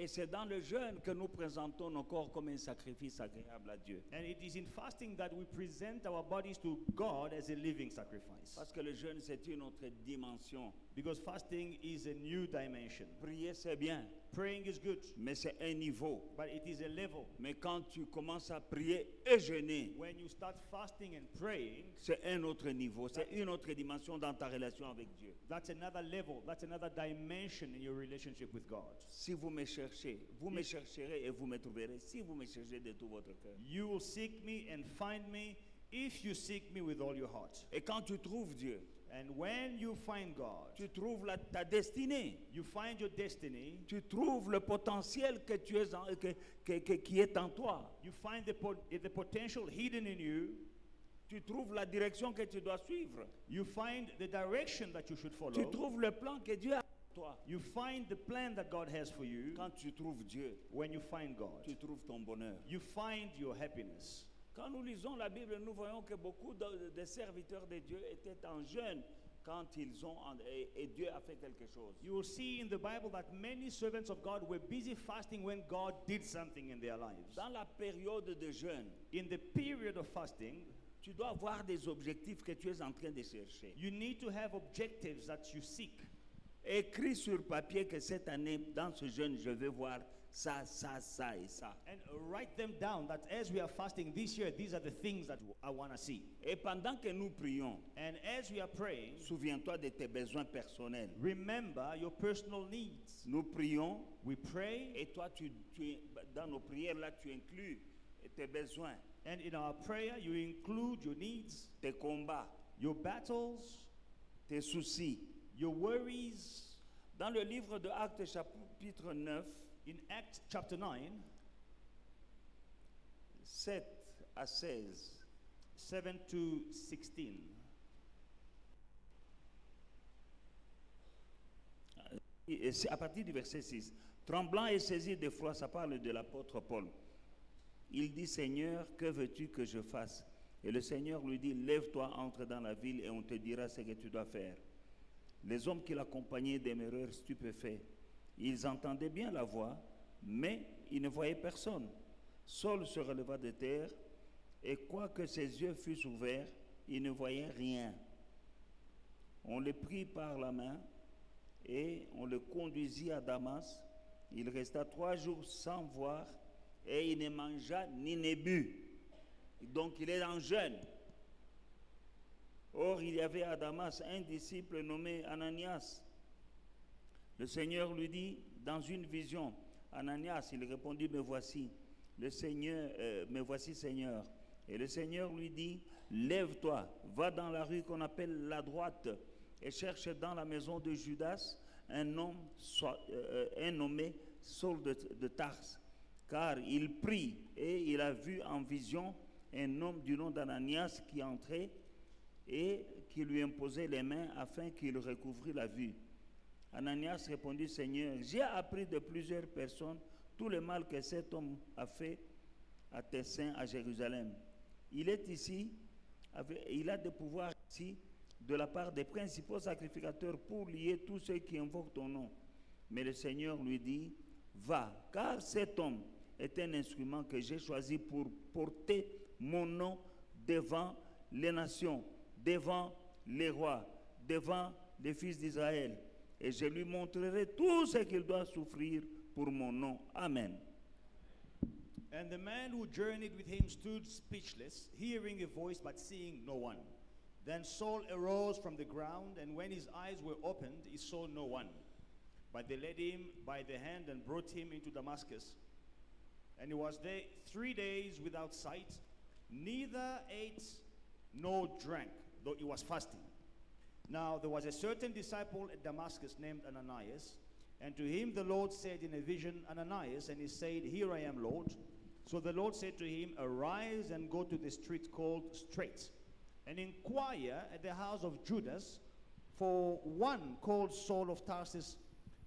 Et c'est dans le jeûne que nous présentons nos corps comme un sacrifice agréable à Dieu. And it is in fasting that we present our bodies to God as a living sacrifice. Parce que le jeûne, c'est une autre dimension. Because fasting is a new dimension. Prier, c'est bien, Praying is good, mais c'est un niveau. but it is a level. Mais quand tu commences à prier et jeûner, When you start fasting and praying, c'est un autre niveau. C'est une autre dimension dans ta relation avec Dieu. that's another level. That's another dimension in your relationship with God. Si vous me cherchez, vous me chercherez et vous me trouverez. Si vous me cherchez de tout votre cœur. You will seek me and find me if you seek me with all your heart. Et quand tu trouves Dieu, And when you find God, tu trouves ta destinée. you find your destiny, Tu trouves le potentiel que tu es qui est en toi. you find the potential hidden in you, Tu trouves la direction que tu dois suivre. you find the direction that you should Tu follow, trouves le plan que Dieu a pour toi. you find the plan that God has for you. Quand tu trouves Dieu, When you find God, tu trouves ton bonheur. you find your happiness. Quand nous lisons la Bible, nous voyons que beaucoup de serviteurs de Dieu étaient en jeûne quand ils ont et Dieu a fait quelque chose. You will see in the Bible that many servants of God were busy fasting when God did something in their lives. Dans la période de jeûne, In the period of fasting, tu dois avoir des objectifs que tu es en train de chercher. you need to have objectives that you seek. Écris sur papier que cette année, dans ce jeûne, je vais voir ça, ça, ça et ça. And write them down that as we are fasting this year, these are the things that I want to see. Et pendant que nous prions, And as we are praying, souviens-toi de tes besoins personnels. remember your personal needs. Nous prions We pray, et toi, dans nos prières, là, tu inclus tes besoins, and in our prayer, you include your needs, tes combats, your battles, tes soucis. your worries. Dans le livre de Actes chapitre 9, In Acts chapter 9, 7 à 16, 7 to 16. et c'est à partir du verset 6, tremblant et saisi d'effroi, ça parle de l'apôtre Paul. Il dit, Seigneur, que veux-tu que je fasse? Et le Seigneur lui dit, lève-toi, entre dans la ville et on te dira ce que tu dois faire. Les hommes qui l'accompagnaient demeurèrent stupéfaits. Ils entendaient bien la voix, mais ils ne voyaient personne. Saul se releva de terre, et quoique ses yeux fussent ouverts, il ne voyait rien. On le prit par la main, et on le conduisit à Damas. Il resta 3 jours sans voir, et il ne mangea ni ne but. Donc il est en jeûne. Or, il y avait à Damas un disciple nommé Ananias. Le Seigneur lui dit, dans une vision, Ananias, il répondit, me voici, me voici Seigneur. Et le Seigneur lui dit, lève-toi, va dans la rue qu'on appelle la droite, et cherche dans la maison de Judas un homme nommé Saul de Tarse. Car il prie, et il a vu en vision un homme du nom d'Ananias qui entrait, et qui lui imposait les mains afin qu'il recouvrît la vue. Ananias répondit, Seigneur, j'ai appris de plusieurs personnes tout le mal que cet homme a fait à tes saints à Jérusalem. Il est ici, il a des pouvoirs ici de la part des principaux sacrificateurs pour lier tous ceux qui invoquent ton nom. Mais le Seigneur lui dit, va, car cet homme est un instrument que j'ai choisi pour porter mon nom devant les nations, devant les rois, devant les fils d'Israël. Et je lui montrerai tout ce qu'il doit souffrir pour mon nom. Amen. And the man who journeyed with him stood speechless, hearing a voice but seeing no one. Then Saul arose from the ground, and when his eyes were opened, he saw no one. But they led him by the hand and brought him into Damascus. And he was there 3 days without sight, neither ate nor drank, though he was fasting. Now there was a certain disciple at Damascus named Ananias, and to him the Lord said in a vision, Ananias, and he said, Here I am, Lord. So the Lord said to him, Arise and go to the street called Straight, and inquire at the house of Judas for one called Saul of Tarsus.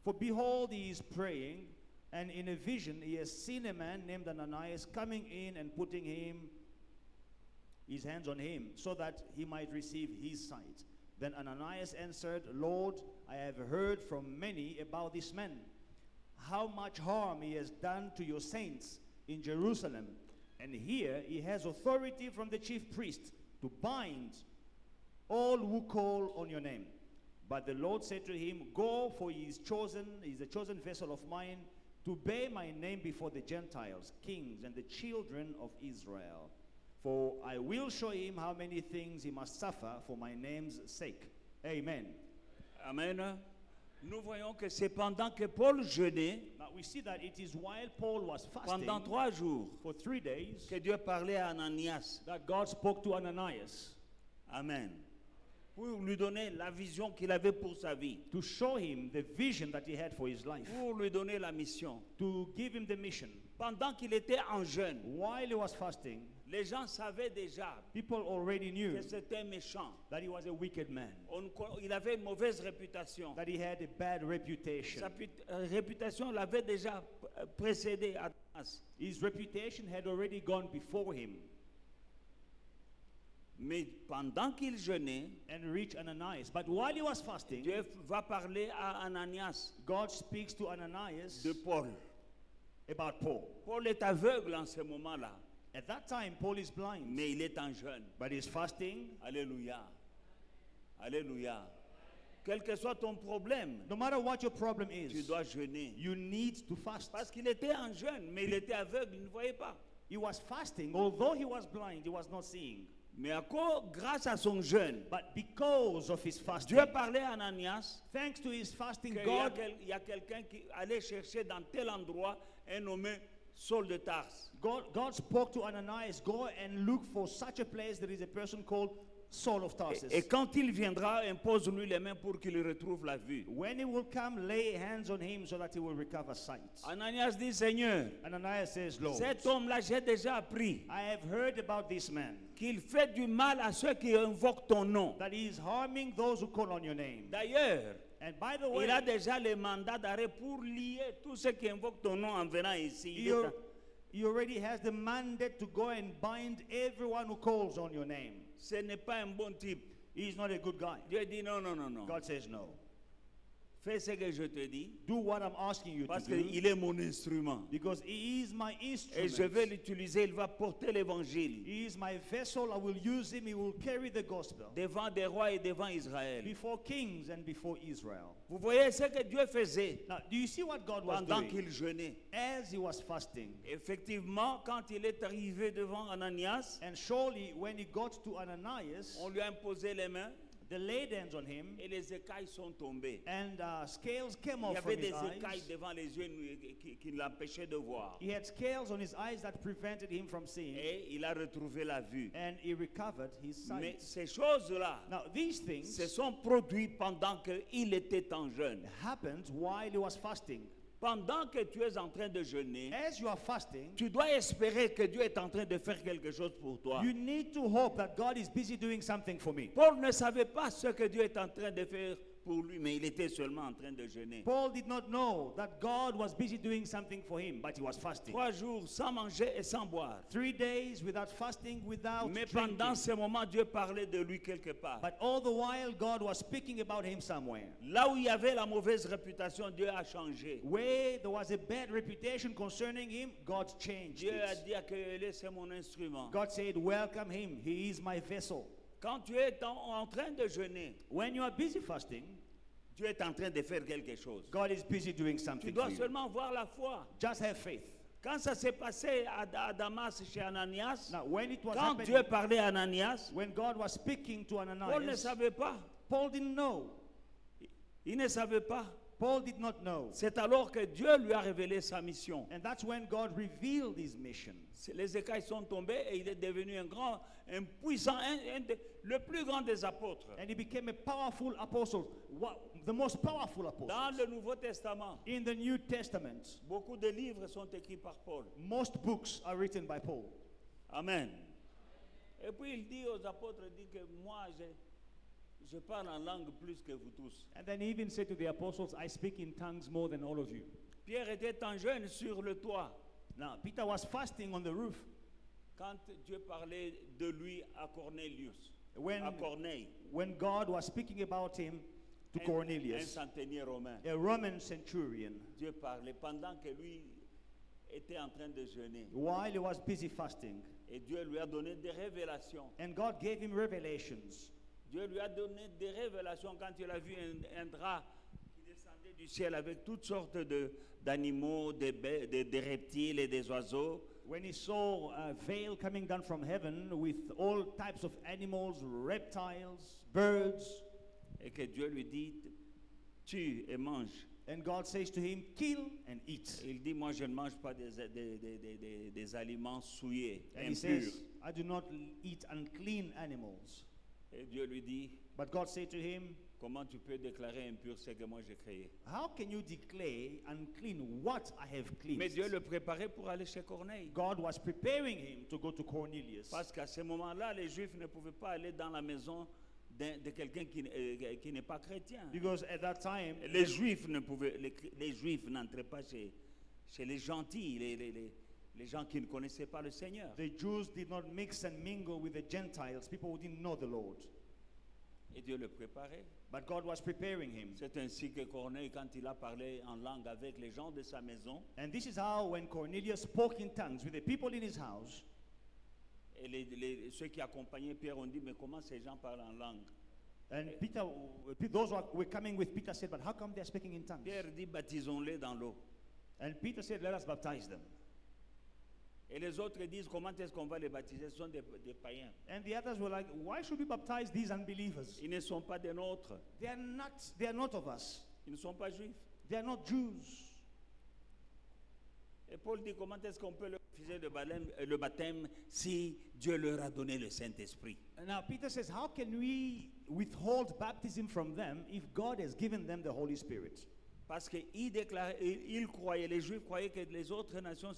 For behold, he is praying, and in a vision he has seen a man named Ananias coming in and putting his hands on him, so that he might receive his sight. Then Ananias answered, Lord, I have heard from many about this man, how much harm he has done to your saints in Jerusalem. And here he has authority from the chief priest to bind all who call on your name. But the Lord said to him, Go, for he is a chosen vessel of mine, to bear my name before the Gentiles, kings, and the children of Israel. For I will show him how many things he must suffer for my name's sake. Amen. Amen. Nous voyons que c'est pendant que Paul jeûnait, Now we see that it is while Paul was fasting pendant 3 jours, for 3 days que Dieu parlait à Ananias. that God spoke to Ananias Amen. Pour lui donner la vision qu'il avait pour sa vie, to show him the vision that he had for his life, pour lui donner la mission. to give him the mission. Pendant qu'il était en jeûne, While he was fasting, les gens savaient déjà people already knew que c'était méchant. that he was a wicked man, Il avait une mauvaise réputation. that he had a bad reputation. Sa réputation l'avait déjà précédé à Damas. His reputation had already gone before him. Mais pendant qu'il jeûnait, And reached Ananias. But while he was fasting, Dieu va parler à Ananias God speaks to Ananias de Paul. about Paul. Paul est aveugle en ce moment-là, At that time, Paul is blind, mais il est en jeûne. but he's fasting. Alléluia. Alléluia. Quel que soit ton problème, No matter what your problem tu is, dois jeûner. you need to fast. Parce qu'il était en jeûne, mais il était aveugle, il ne voyait pas. He was fasting, although he was blind, he was not seeing. Mais grâce à son jeûne, But because of his fasting, Dieu parlait à Ananias thanks to his fasting, qu'il God, y a quelqu'un qui allait chercher dans tel endroit un nommé Saul de Tarse. God spoke to Ananias, go and look for such a place. There is a person called Saul of Tarsus. Et quand il viendra, impose-lui les mains pour qu'il retrouve la vue. When he will come, lay hands on him so that he will recover sight. Ananias dit, Seigneur, Ananias says, Lord, cet homme-là, j'ai déjà appris I have heard about this man, qu'il fait du mal à ceux qui invoquent ton nom. that he is harming those who call on your name. D'ailleurs, And by the way, il a déjà le mandat d'arrêt pour lier tous ceux qui invoquent ton nom en venant ici. he already has the mandate to go and bind everyone who calls on your name. Ce n'est pas un bon type. He is not a good guy. Dieu dit non, non, non, non. God says no. Fais ce que je te dis Do what I'm asking you to parce do, qu'il est mon instrument. because he is my Et instrument. je vais l'utiliser, il va porter l'évangile He is my vessel. I will use him. He will carry the gospel devant des rois et devant Israël. before kings and before Israel. Vous voyez ce que Dieu faisait Now, do you see what God was pendant doing qu'il jeûnait. as he was fasting? Effectivement, quand il est arrivé devant Ananias, And surely, when he got to Ananias, on lui a imposé les mains they laid hands on him, et les écailles sont tombées. and scales came Il y off avait from his des écailles eyes. devant les yeux qui l'empêchaient de voir. He had scales on his eyes that prevented him from seeing, Et il a retrouvé la vue. and he recovered his Mais sight. ces choses-là Now, these se things sont produites pendant qu'il était en jeûne. happened while he was fasting. Pendant que tu es en train de jeûner, As you are fasting, tu dois espérer que Dieu est en train de faire quelque chose pour toi. you need to hope that God is busy doing something for me. Paul ne savait pas ce que Dieu est en train de faire pour lui, mais il était seulement en train de jeûner. Paul did not know that God was busy doing something for him, but he was fasting. 3 jours sans manger et sans boire. 3 days without fasting, without Mais drinking. pendant ce moment, Dieu parlait de lui quelque part. But all the while, God was speaking about him somewhere. Là où il y avait la mauvaise réputation, Dieu a changé. Where there was a bad reputation concerning him, God changed Dieu a it. dit accueillez-le, c'est mon instrument. God said, welcome him. He is my vessel. Quand tu es en train de jeûner, When you are busy fasting, Dieu est en train de faire quelque chose. God is busy doing Tu something dois for you. seulement voir la foi. Just have faith. Quand ça s'est passé à Damas chez Ananias, Now, when it was quand happening, Dieu parlait à Ananias, when God was speaking to Paul ne Ananias, savait pas. Paul didn't know. Il ne savait pas. Paul did not know. C'est alors que Dieu lui a révélé sa mission. And that's when God revealed his mission. Les écailles sont tombées et il est devenu un puissant, le plus grand des apôtres. And he became a powerful apostle, the most powerful Dans apostle. le Nouveau Testament, In the New Testament, beaucoup de livres sont écrits par Paul. most books are written by Paul. Amen. Et puis il dit aux apôtres, il dit que moi, je parle en langue plus que vous tous. And then he even said to the apostles, I speak in tongues more than all of you. Pierre était en jeûne sur le toit Now, Peter was fasting on the roof quand Dieu parlait de lui à Cornelius. when, À Corneille. when God was speaking about him to un Cornelius, centenier romain. a Roman centurion, Dieu parlait pendant que lui était en train de jeûner. while he was busy fasting. Et Dieu lui a donné des révélations. And God gave him revelations. Dieu lui a donné des révélations quand il a vu un drap qui descendait du ciel avec toutes sortes d'animaux, des reptiles et des oiseaux. When he saw a veil coming down from heaven with all types of animals, reptiles, birds, Et que Dieu lui dit, tue et mange. and God says to him, kill and eat. Il dit, moi je ne mange pas des aliments souillés, And he impurs. says, I do not eat unclean animals. Et Dieu lui dit, But God said to him, comment tu peux déclarer impur ce que moi j'ai créé? how can you declare unclean what I have Mais Dieu cleansed? le préparait pour aller chez Corneille. God was preparing him to go to Cornelius. Parce qu'à ce moment-là, les Juifs ne pouvaient pas aller dans la maison de quelqu'un qui n'est pas chrétien. Because at that time, Les Juifs les Juifs n'entraient pas chez les gentils, les gens qui ne connaissaient pas le Seigneur. the Jews did not mix and mingle with the Gentiles, people who didn't know the Lord. Et Dieu le préparait. But God was preparing him. C'est ainsi que Corneille, quand il a parlé en langue avec les gens de sa maison, And this is how, when Cornelius spoke in tongues with the people in his house, et ceux qui accompagnaient Pierre ont dit, mais comment ces gens parlent en langue? and Peter, those who were coming with Peter said, but how come they're speaking in tongues? Pierre dit, baptisons-les dans l'eau. And Peter said, let us baptize them. Et les autres disent, comment est-ce qu'on va les baptiser? Ce sont des païens. And the others were like, why should we baptize these unbelievers? Ils ne sont pas des nôtres. They are not of us. Ils ne sont pas juifs. They are not Jews. Et Paul dit, comment est-ce qu'on peut leur refuser le baptême si Dieu leur a donné le Saint-Esprit? And now Peter says, how can we withhold baptism from them if God has given them the Holy Spirit? Parce qu'ils croyaient, les Juifs croyaient que les autres nations,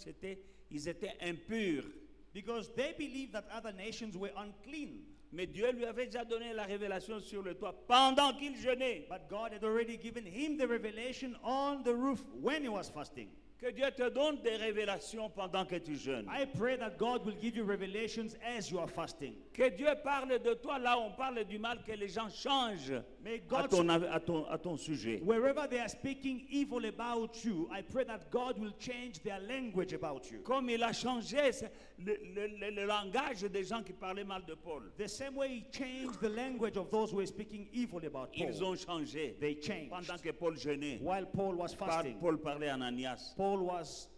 ils étaient impurs. Because they believed that other nations were unclean. Mais Dieu lui avait déjà donné la révélation sur le toit pendant qu'il jeûnait. But God had already given him the revelation on the roof when he was fasting. Que Dieu te donne des révélations pendant que tu jeûnes. I pray that God will give you revelations as you are fasting. Que Dieu parle de toi là où on parle du mal, que les gens changent May à God, ton sujet. wherever they are speaking evil about you, I pray that God will change their language about you. Comme il a changé le langage des gens qui parlaient mal de Paul. The same way he changed the language of those who were speaking evil about Ils Paul. ont changé. They changed. Pendant que Paul jeûnait, While Paul was fasting, Paul parlait à Ananias. Paul was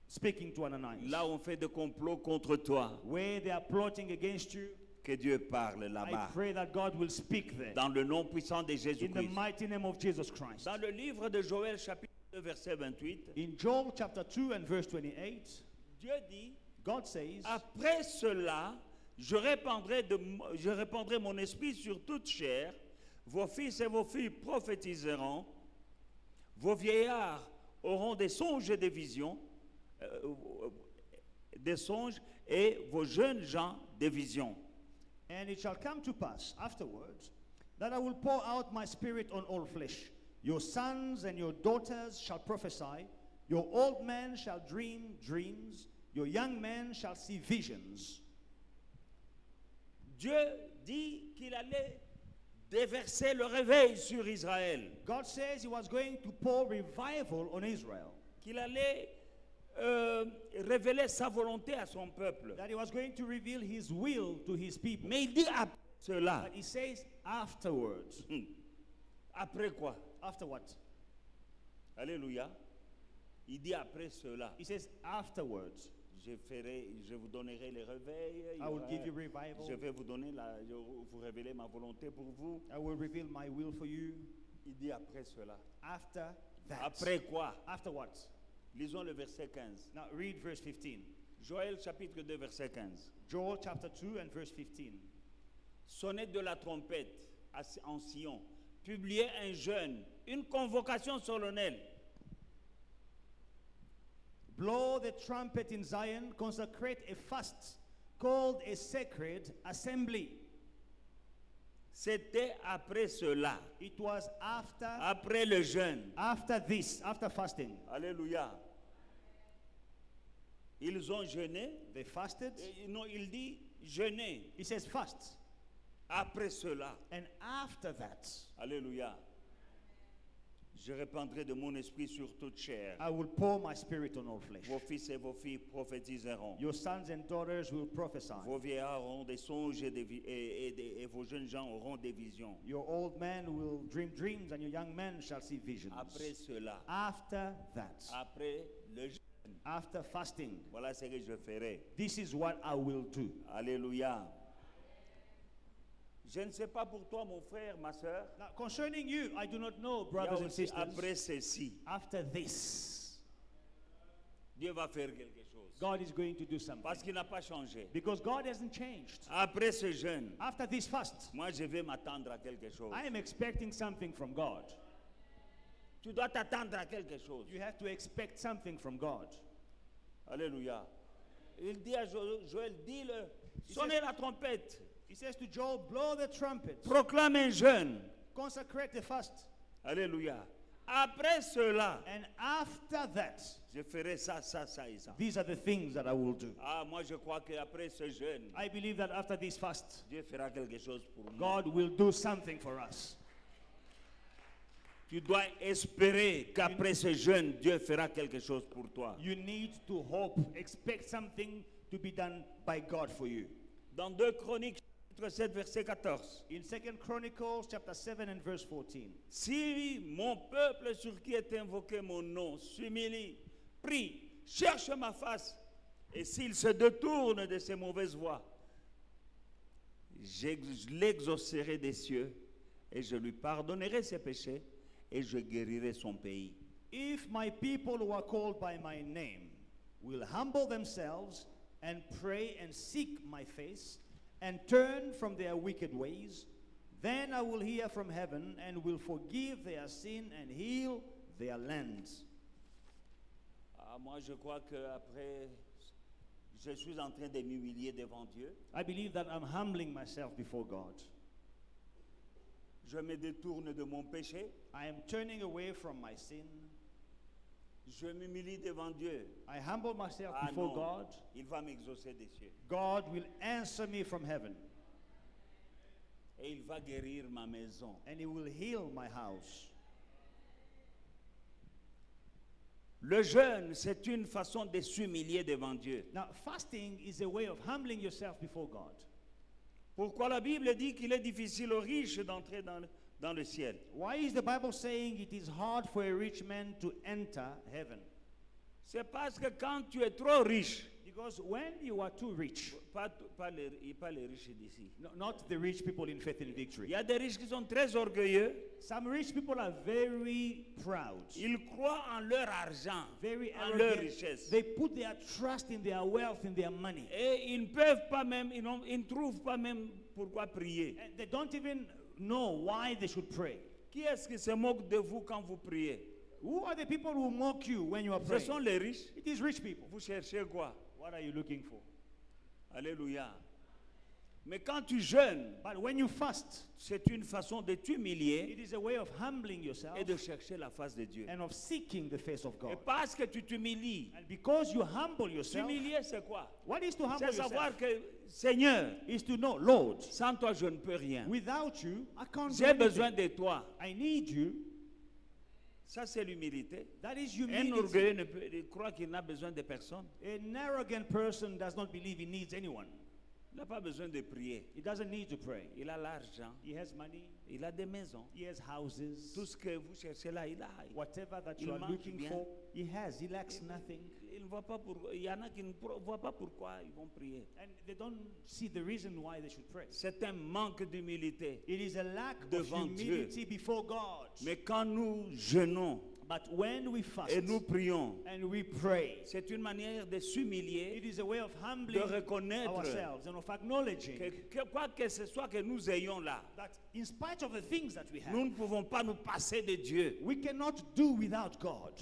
speaking to Ananias. Là où on fait des complots contre toi, Where they are plotting against you, que Dieu parle I là-bas. pray that God will speak there. Dans le nom puissant de In the Jésus-Christ. mighty name of Jesus Christ. Dans le livre de Joël, chapitre 2, verset 28, In Joel chapter 2 and verse 28, Dieu dit, God says, après cela, je répandrai mon esprit sur toute chair, vos fils et vos filles prophétiseront, vos vieillards auront des songes et des visions, des songes, et vos jeunes gens des visions. and it shall come to pass afterwards that I will pour out my spirit on all flesh. Your sons and your daughters shall prophesy, your old men shall dream dreams, your young men shall see visions. Dieu dit qu'il allait déverser le réveil sur Israël, God says he was going to pour revival on Israel, qu'il allait révéler sa volonté à son peuple. that he was going to reveal his will to his people. Mais il dit après cela. But he says afterwards. Après quoi? After what? Alléluia. Il dit après cela. He says afterwards. Je vous donnerai les réveils. I will give you revival. Je vais vous révéler ma volonté pour vous. I will reveal my will for you. Il dit après cela. After that. Après quoi? After what? Lisons le verset 15. Now read verse 15. Joël chapitre 2 verset 15. Joel chapter 2 and verse 15. Sonnez de la trompette en Sion. Publiez un jeûne, une convocation solennelle. Blow the trumpet in Zion, consecrate a fast called a sacred assembly. C'était après cela. It was after Après le jeûne. this, after fasting. Alléluia. Ils ont jeûné. They fasted. Non, il dit jeûner. He says fast. Après cela. And after that, Alléluia. Je répandrai de mon esprit sur toute chair. I will pour my spirit on all flesh. Vos fils et vos filles prophétiseront. Your sons and daughters will prophesy. Vos vieillards auront des songes et vos jeunes gens auront des visions. Your old men will dream dreams, and your young men shall see visions. Après cela, After that, après le jeûne, after fasting, voilà ce que je ferai. this is what I will do. Alléluia. Je ne sais pas pour toi, mon frère, ma soeur. Now, concerning you, I do not know, Il y a brothers and aussi sisters. après ceci, After this, Dieu va faire quelque chose. God is going to do something. Parce qu'il n'a pas changé. Because God hasn't changed. Après ce jeûne, After this fast, moi je vais m'attendre à quelque chose. I am expecting something from God. Tu dois t'attendre à quelque chose. You have to expect something from God. Alléluia. Il dit à Joël, dis-le, sonnez la trompette, He says to Joel, blow the trumpet, proclame un jeûne. consecrate the fast. Alléluia. Après cela, And after that, je ferai ça, ça, ça et ça. these are the things that I will do. Ah, moi je crois qu'après ce jeûne, I believe that after this fast, Dieu fera quelque chose pour moi. God will do something for us. Tu dois espérer qu'après ce jeûne, Dieu fera quelque chose pour toi. You need to hope, expect something to be done by God for you. Dans 2 Chroniques, chapitre 7, verset 14. In 2 Chronicles chapter 7 and verse 14. Si mon peuple sur qui est invoqué mon nom s'humilie, prie, cherche ma face, et s'il se détourne de ses mauvaises voies, je l'exaucerai des cieux, et je lui pardonnerai ses péchés, et je guérirai son pays. If my people who are called by my name will humble themselves and pray and seek my face and turn from their wicked ways, then I will hear from heaven and will forgive their sin and heal their lands. Ah, moi, je crois qu'après, je suis en train de m'humilier devant Dieu. I believe that I'm humbling myself before God. Je me détourne de mon péché. I am turning away from my sin. Je m'humilie devant Dieu. I humble myself Ah before non, God. il va m'exaucer des cieux. God will answer me from heaven Et il va guérir ma maison. and He will heal my house. Le jeûne, c'est une façon de s'humilier devant Dieu. Now, fasting is a way of humbling yourself before God. Pourquoi la Bible dit qu'il est difficile aux riches d'entrer dans le ciel? Why is the Bible saying it is hard for a rich man to enter heaven? C'est parce que quand tu es trop riche, Because when you are too rich, pas les riches d'ici. not the rich people in Faith and Il Victory. y a des riches qui sont très orgueilleux. Some rich people are very proud, Ils croient en leur argent, very en leur arrogant. richesse. They put their trust in their wealth, in their money. Et ils ne peuvent pas même, ils ne trouvent pas même pourquoi prier. And they don't even know why they should pray. Qui est-ce qui se moque de vous quand vous priez? Who are the people who mock you when you are Ce sont praying? les riches. It is rich people. Vous cherchez quoi? What are you looking for? Alléluia. Mais quand tu jeûnes, But when you fast, c'est une façon de t'humilier it is a way of humbling yourself et de chercher la face de Dieu. and of seeking the face of Et God. parce que tu t'humilies, And because you humble yourself, s'humilier c'est quoi? what is to humble C'est savoir yourself? que, Seigneur, Is to know, Lord, sans toi je ne peux rien. without you, I can't do J'ai besoin anything. de toi. I need you. Ça c'est l'humilité. That is Un humility. orgueilleux il croit qu'il n'a besoin de personne. An arrogant person does not believe he needs anyone. Il n'a pas besoin de prier. He doesn't need to pray. Il a l'argent, He has money. il a des maisons. He has houses. Tout ce que vous cherchez là, il a. Whatever that Il you are mange looking bien. for, he has. He lacks nothing. Il ne voit pas il y en a qui ne voient pas pourquoi ils vont prier. And they don't see the reason why they should pray. C'est un manque d'humilité. It is a lack of Devant humility before God. Mais quand nous jeûnons But when we fast et nous prions, and we pray, c'est une manière de it s'humilier, is a way of de humbling reconnaître ourselves and of acknowledging que quoi que ce soit que nous ayons là, that in spite of the things that we have, nous ne pouvons pas nous passer de Dieu. we cannot do without God.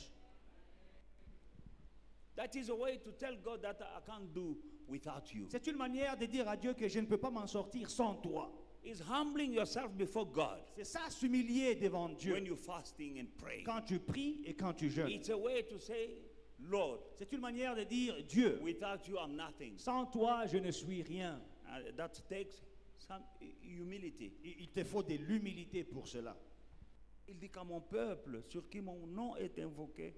That is a way to tell God that I can't do without you. C'est une manière de dire à Dieu que je ne peux pas m'en sortir sans toi. It's humbling yourself before God C'est ça, s'humilier devant Dieu. when you're fasting and praying. Quand tu pries et quand tu jeûnes. It's a way to say, Lord, C'est une manière de dire, Dieu, without you I'm nothing. sans toi, je ne suis rien. That takes some humility. Il te faut de l'humilité pour cela. Il dit qu'à mon peuple, sur qui mon nom est invoqué,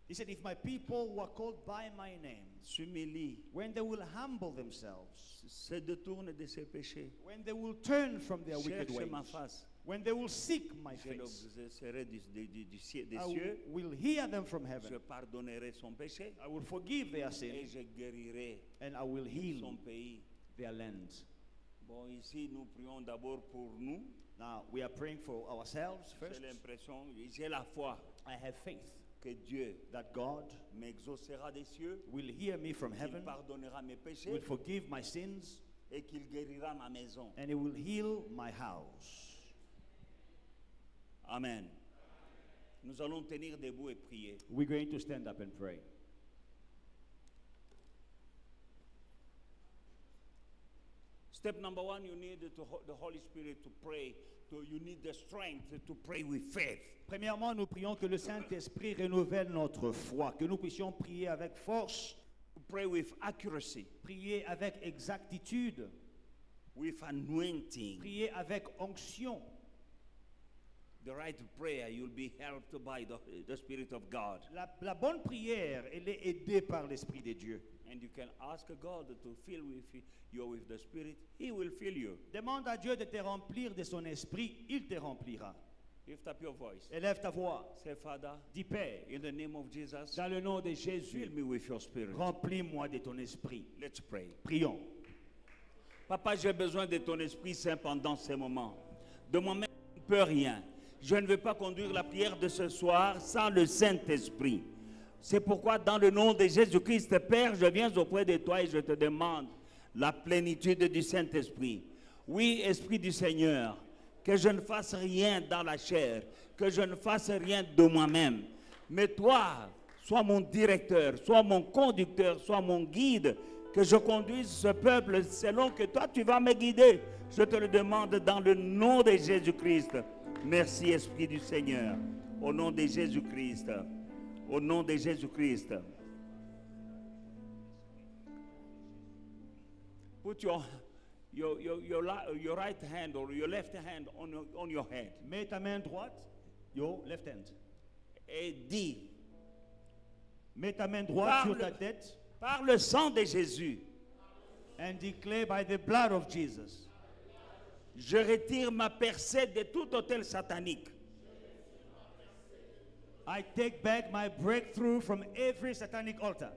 He said, if my people who are called by my name, s'humilie, when they will humble themselves, se détourne de ses péchés, when they will turn from their wicked cherche ways, ma face, when they will seek my je face, serai des I cieux, will hear them from je heaven. pardonnerai son péché I will forgive their et sin je guérirai and I will son heal pays. their land. Bon, ici, nous prions d'abord pour nous. Now, we are praying for ourselves first. J'ai l'impression, j'ai la foi I have faith que Dieu that God m'exaucera des cieux, will hear me from qu'il heaven, pardonnera mes péchés will forgive my sins, et qu'il guérira ma maison. and He will heal my house. Amen. Nous allons tenir debout et prier. We're going to stand up and pray. Step number one, you need the Holy Spirit to pray. You need the strength to pray with faith. Premièrement, nous prions que le Saint-Esprit renouvelle notre foi, que nous puissions prier avec force, To pray with accuracy, prier avec exactitude, with anointing. prier avec onction. The right prayer, you'll be helped by the Spirit of God. La bonne prière, elle est aidée par l'Esprit de Dieu. And you can ask God to fill you with the Spirit. He will fill you. Demande à Dieu de te remplir de son esprit, il te remplira. Lift up your voice. Élève ta voix, Say, Father, dis Père, in the name of Jesus, dans le nom de fill Jésus, me with your Spirit. remplis-moi de ton esprit. Let's pray. Prions. Papa, j'ai besoin de ton Esprit Saint pendant ces moments. De moi-même, je ne peux rien. Je ne veux pas conduire la prière de ce soir sans le Saint-Esprit. C'est pourquoi, dans le nom de Jésus-Christ, Père, je viens auprès de toi et je te demande la plénitude du Saint-Esprit. Oui, Esprit du Seigneur, que je ne fasse rien dans la chair, que je ne fasse rien de moi-même. Mais toi, sois mon directeur, sois mon conducteur, sois mon guide, que je conduise ce peuple selon que toi tu vas me guider. Je te le demande dans le nom de Jésus-Christ. Merci, Esprit du Seigneur. Au nom de Jésus-Christ. Au nom de Jésus-Christ. Put your right hand or your left hand on your head. Mets ta main droite, your left hand. Et dis, Mets ta main droite Par sur le- ta tête par le sang de Jésus, and declare by the blood of Jesus, je retire ma percée de tout hôtel satanique. I take back my breakthrough from every satanic altar.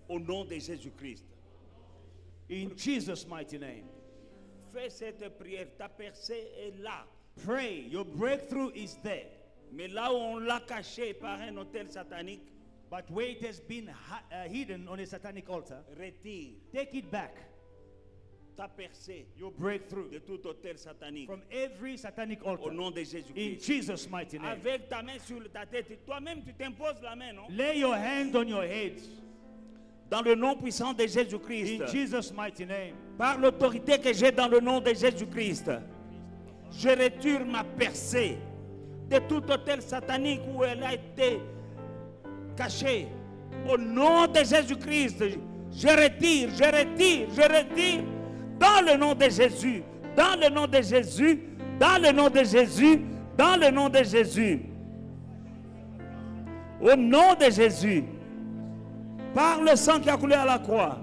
Au nom de Jésus-Christ. In Jesus' mighty name. Fais cette prière. Ta percée est là. Pray. Your breakthrough is there. Mais là où on l'a caché par un hôtel satanique, But where it has been hidden on a satanic altar, retire take it back. ta percée Your breakthrough de tout hôtel satanique. from every satanic Au altar. nom de In Jésus-Christ. Jesus' mighty name. Avec ta main sur ta tête, toi-même tu t'imposes la main, non? Lay your hand on your head. Dans le nom puissant de Jésus-Christ. In Jesus' mighty name. Par l'autorité que j'ai dans le nom de Jésus-Christ, je retire ma percée de tout hôtel satanique où elle a été cachée. Au nom de Jésus-Christ, je retire, je retire, je retire. Dans le nom de Jésus, dans le nom de Jésus, dans le nom de Jésus, dans le nom de Jésus. Au nom de Jésus, par le sang qui a coulé à la croix.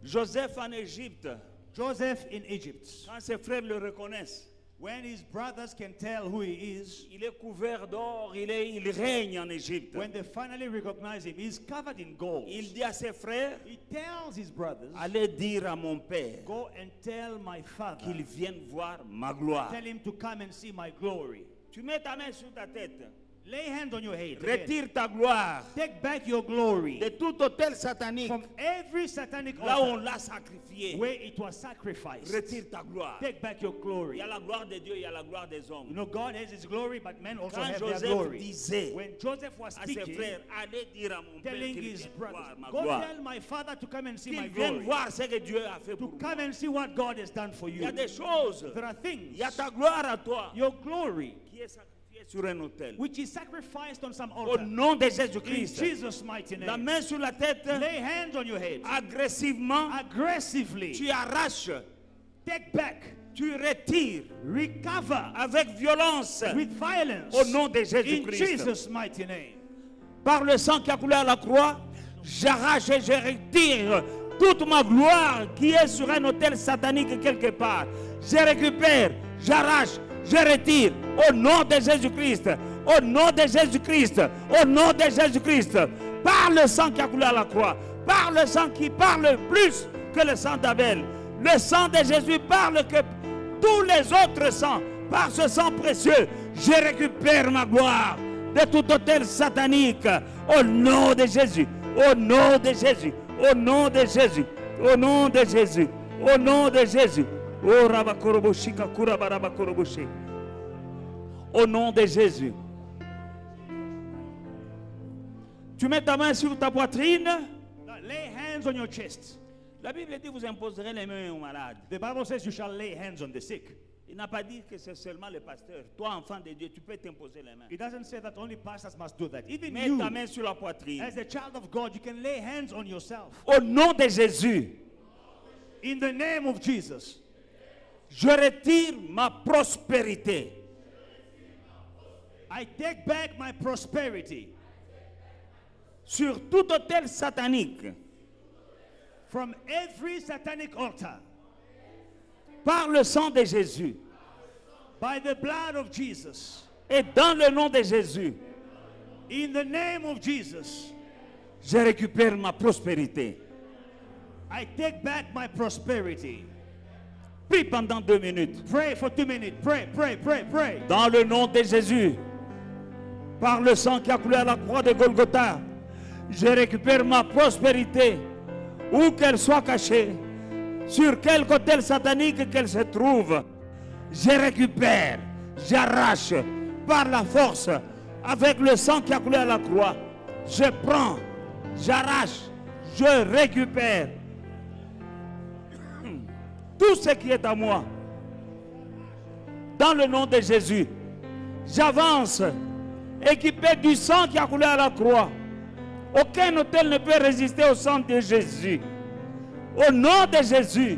Joseph en Égypte, Joseph in Egypt. quand ses frères le reconnaissent, When his brothers can tell who he is, il est couvert d'or, il règne en Égypte. when they finally recognize him, he's covered in gold. Il dit à ses frères, He tells his brothers, allez dire à mon père go and tell my father, qu'il vienne voir ma gloire. tell him to come and see my glory. Tu mets ta main sur ta tête, Lay hand on your head. again. retire ta gloire Take back your glory de tout hôtel satanique, from every satanic là où on altar l'a sacrifié. where it was sacrificed. Retire ta gloire. Take back your Il glory. y a la gloire de Dieu, il y a la gloire des hommes. You know, God has his glory, but men also Quand have their Joseph glory. disait When Joseph was à ses speaking, frères, allez dire à mon père telling qu'il his vienne brothers, voir ma go gloire. tell my father to come and see my Qu'il vienne glory. voir ce que Dieu a fait To pour come moi. and see what God has done for Il y a you. des choses. There are Il things. y a ta gloire à toi Your glory qui est sacrifiée sur un autel. which is sacrificed on some Au altar. nom de In Jésus-Christ. Jesus' mighty La name. main sur la tête, Lay hands on your head. agressivement, Aggressively. tu arraches, Take back. tu retires Recover avec violence with violence. au nom de In Jésus-Christ. Jesus' mighty name. Par le sang qui a coulé à la croix, j'arrache et je retire toute ma gloire qui est sur un autel satanique quelque part. Je récupère, j'arrache, je retire au nom de Jésus-Christ. Au nom de Jésus-Christ. Au nom de Jésus-Christ. Par le sang qui a coulé à la croix. Par le sang qui parle plus que le sang d'Abel. Le sang de Jésus parle que tous les autres sangs. Par ce sang précieux, je récupère ma gloire de tout autel satanique. Au nom de Jésus. Au nom de Jésus. Au nom de Jésus. Au nom de Jésus. Au nom de Jésus. Oh, Rabakoroboshi, Kakura Barabakoroboshi. Au nom de Jésus. Tu mets ta main sur ta poitrine. Now, lay hands on your chest. La Bible dit vous imposerez les mains aux malades. The Bible says you shall lay hands on the sick. Il n'a pas dit que c'est seulement le pasteur. Toi, enfant de Dieu, tu peux t'imposer les mains. It doesn't say that only pastors must do that. Even Mets you, ta main sur la poitrine. as a child of God, you can lay hands on yourself. Au nom de Jésus, In the name of Jesus, je retire ma prospérité. I take back my prosperity Sur tout autel satanique, from every satanic altar par le sang de Jésus by the blood of Jesus. et dans le nom de Jésus, In the name of Jesus, je récupère ma prospérité. I take back my prosperity. Prie pendant 2 minutes. Pray for 2 minutes. Pray, pray, pray, pray. Dans le nom de Jésus, par le sang qui a coulé à la croix de Golgotha, je récupère ma prospérité, où qu'elle soit cachée, sur quel autel satanique qu'elle se trouve. Je récupère, j'arrache par la force, avec le sang qui a coulé à la croix. Je prends, j'arrache, je récupère tout ce qui est à moi. Dans le nom de Jésus, j'avance, équipé du sang qui a coulé à la croix. Aucun autel ne peut résister au sang de Jésus. Au nom de Jésus,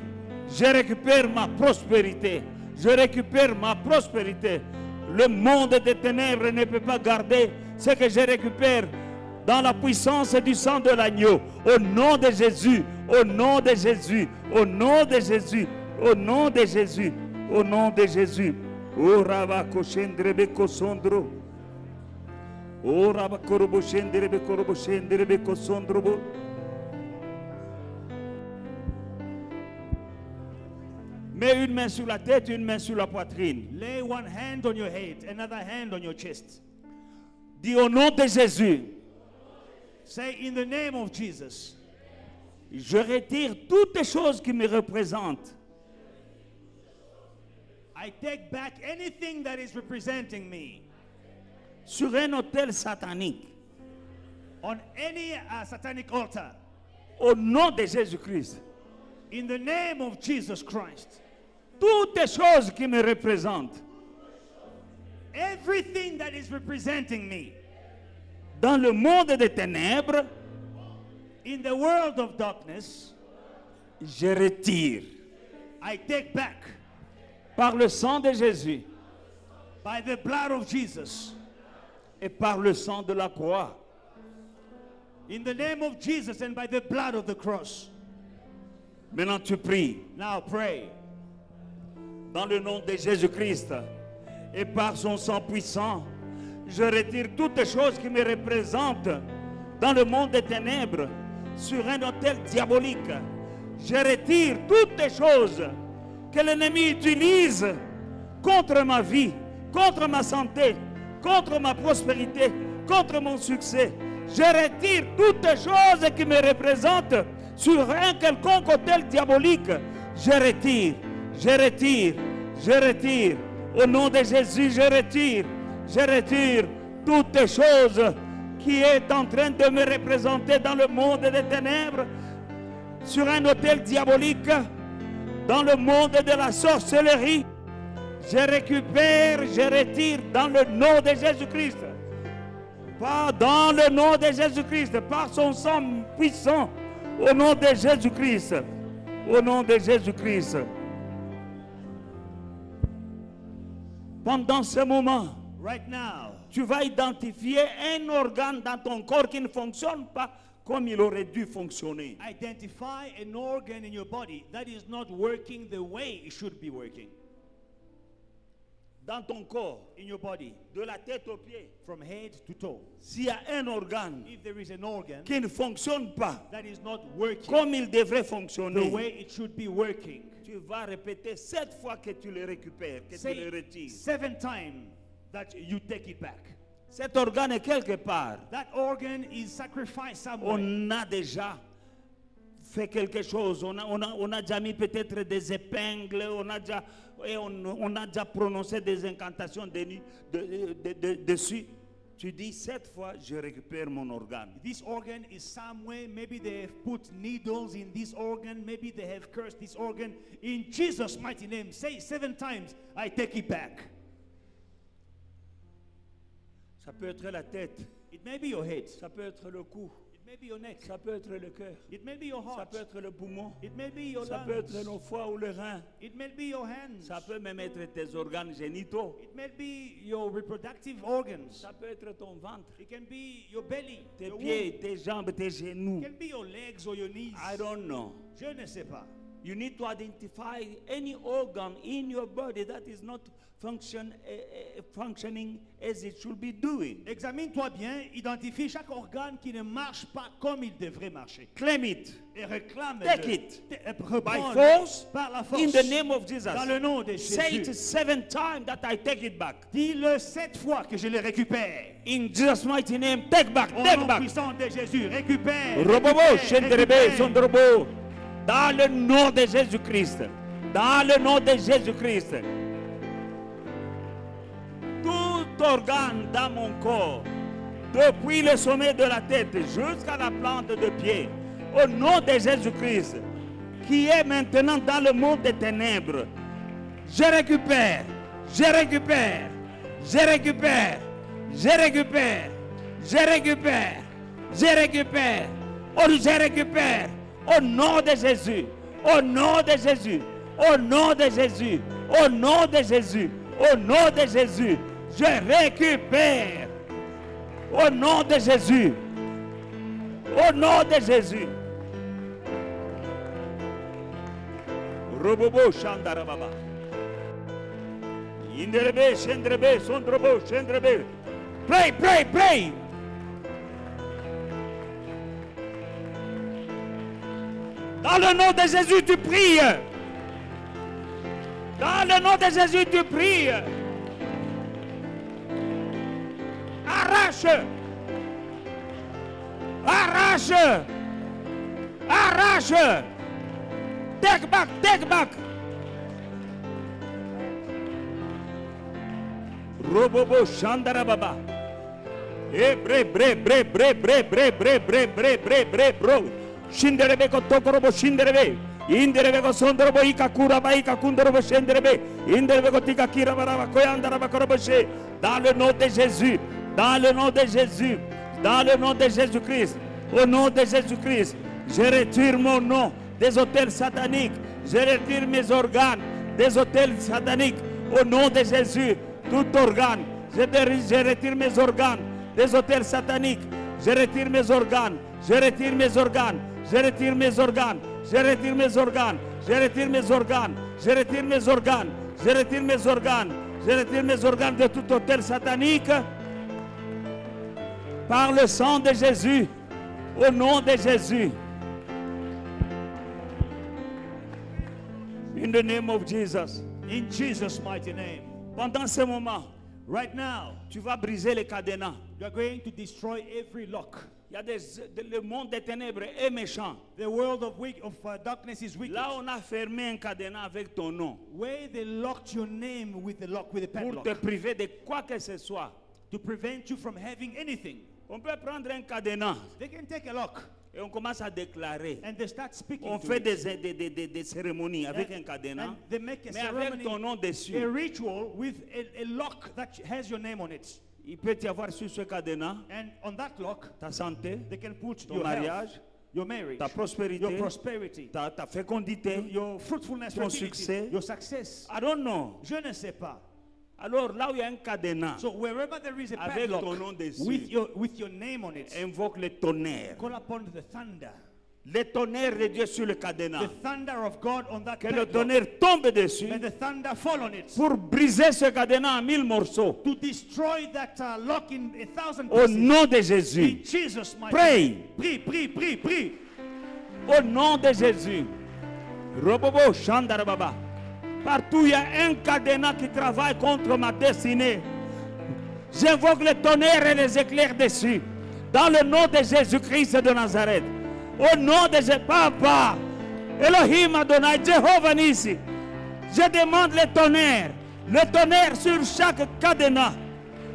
je récupère ma prospérité. Je récupère ma prospérité. Le monde des ténèbres ne peut pas garder ce que je récupère dans la puissance du sang de l'agneau. Au nom de Jésus, au nom de Jésus, au nom de Jésus, au nom de Jésus, au nom de Jésus. Oh Rabako Shendrebe Sondro. Oh Rabakorobo Shendrebe Korobo Shendrebe Sondrobo. Mets une main sur la tête, une main sur la poitrine. Lay one hand on your head, another hand on your chest. Dis au nom de Jésus, Say, in the name of Jesus, je retire toutes les choses qui me représentent. I take back anything that is representing me Sur un autel satanique. on any satanic altar. Au nom de Jésus-Christ. In the name of Jesus Christ, Toutes les choses qui me représentent. everything that is representing me Dans le monde des ténèbres, in the world of darkness, je retire. I take back Par le sang de Jésus by the blood of Jesus. et par le sang de la croix. In the name of Jesus and by the blood of the cross. Maintenant tu pries. Now pray. Dans le nom de Jésus-Christ et par son sang puissant, je retire toutes les choses qui me représentent dans le monde des ténèbres sur un autel diabolique. Je retire toutes les choses que l'ennemi utilise contre ma vie, contre ma santé, contre ma prospérité, contre mon succès. Je retire toutes les choses qui me représentent sur un quelconque autel diabolique. Je retire, je retire, je retire. Au nom de Jésus, je retire toutes les choses qui est en train de me représenter dans le monde des ténèbres, sur un autel diabolique, dans le monde de la sorcellerie. Je récupère, je retire dans le nom de Jésus-Christ. Pas dans le nom de Jésus-Christ, par son sang puissant, au nom de Jésus-Christ. Au nom de Jésus-Christ. Pendant ce moment, Right now, tu vas identifier un organe dans ton corps qui ne fonctionne pas comme il aurait dû fonctionner. identify an organ in your body that is not working the way it should be working. Dans ton corps, In your body, de la tête aux pieds, from head to toe. s'il y a un organe If there is an organ qui ne fonctionne pas that is not working comme il devrait the fonctionner, way it should be working, tu vas répéter 7 fois que tu le récupères, que tu say le retires. 7 times that you take it back. Cet organe est quelque part. That organ is sacrificed somewhere. On a déjà fait quelque chose. On a déjà mis peut-être des épingles. On a déjà prononcé des incantations dessus. Tu dis 7 fois, je récupère mon organe. This organ is somewhere. Maybe they have put needles in this organ. Maybe they have cursed this organ. In Jesus' mighty name, say 7 times, I take it back. Ça peut être la tête. It may be your head. Ça peut être le cou. It may be your neck. Ça peut être le cœur. It may be your Ça heart. peut être le poumon. It may be your Ça peut être lungs. le foie ou le rein. It may be your hands. Ça peut même être tes organes génitaux. It may be your reproductive organs. Ça peut être ton ventre, It can be your belly, tes your pieds, womb. tes jambes, tes genoux. It can be your legs or your knees. I don't know. Je ne sais pas. You need to identify any organ in your body that is not functioning as it should be doing. Examine-toi bien, identifie chaque organe qui ne marche pas comme il devrait marcher. Claim it Et réclame-le. Take it. by Reprends-le force par la force. in the name of Jesus. Dans le nom de Say it Jésus. 7 times that I take it back. Dis-le 7 fois que je le récupère. In Jesus' mighty name, take back, Au take nom back. puissant de Jésus, récupère. Robobo, récupère, Shendrebe, récupère. Sondrobo. Dans le nom de Jésus-Christ. Dans le nom de Jésus-Christ. Tout organe dans mon corps, depuis le sommet de la tête jusqu'à la plante de pied, au nom de Jésus-Christ, qui est maintenant dans le monde des ténèbres, je récupère, je récupère, je récupère, je récupère, je récupère, je récupère, oh, je récupère, au nom de Jésus, au nom de Jésus, au nom de Jésus, au nom de Jésus, au nom de Jésus, je récupère, au nom de Jésus, au nom de Jésus. Robobo Shandarababa. Inderebe, Shendrebe, Sondrobo, Shendrebe. Pray, pray, pray. Dans le nom de Jésus, tu pries. Dans le nom de Jésus, tu pries. Arrache. Arrache. Arrache. Take back, take back. Robobo Shandarababa. Bre bre bre bre bre bre bre bre bre bre bre bro. Shinderebe ko tokorobo shinderebe. Inderebe ko sondrobo ikakura ba ikakundrobo shinderebe. Inderebe ko tikakira baraba koyandaraba korobo she. Dans le nom de Jésus. Dans le nom de Jésus. Dans le nom de Jésus-Christ. Au nom de Jésus-Christ. Je retire mon nom des hôtels sataniques. Je retire mes organes des hôtels sataniques. Au nom de Jésus. Tout organe. Je retire mes organes des hôtels sataniques. Je retire mes organes. Je retire mes organes. Je retire mes organes. Je retire mes organes. Je retire mes organes. Je retire mes organes. Je retire mes organes. Je retire mes organes de tout hôtel satanique. Par le sang de Jésus. Au nom de Jésus. In the name of Jesus. In Jesus' mighty name. Pendant ce moment, Right now, tu vas briser les cadenas. you are going to destroy every lock. Il y a le monde des ténèbres est méchant. The world of darkness is wicked. Là, on a fermé un cadenas avec ton nom Where they locked your name with the lock, with the pour padlock, te priver de quoi que ce soit. to prevent you from having anything. On peut prendre un cadenas They can take a lock Et on commence à déclarer. And they start speaking On to fait it. des cérémonies avec un And cadenas, they make a mais avec ceremony, ton nom dessus. a ritual with a lock that has your name on it. Il peut y avoir sur ce cadenas And on that lock, ta santé, they can put ton your mariage, health, your marriage, ta prospérité, your prosperity, ta fécondité. your fruitfulness, ton fertility, succès. your success. I don't know. Je ne sais pas. Alors là où il y a un cadenas, So wherever there is a avec padlock ton nom dessus, with your name on it, invoque le tonnerre. call upon the thunder. Le tonnerre de Dieu sur le cadenas. The thunder of God on that Que le padlock. tonnerre tombe dessus May the thunder fall on it. pour briser ce cadenas en 1000 morceaux. To destroy that lock in 1,000 Au pieces. nom de In Jésus. Jesus' mighty Pray. name. Prie, prie, prie, prie. Au nom de Jésus. Robobo Shandarababa. Partout il y a un cadenas qui travaille contre ma destinée. J'invoque le tonnerre et les éclairs dessus. Dans le nom de Jésus-Christ de Nazareth. Au nom de Jésus, Papa. Elohim Adonai, Jéhovah Nissi. Je demande le tonnerre sur chaque cadenas.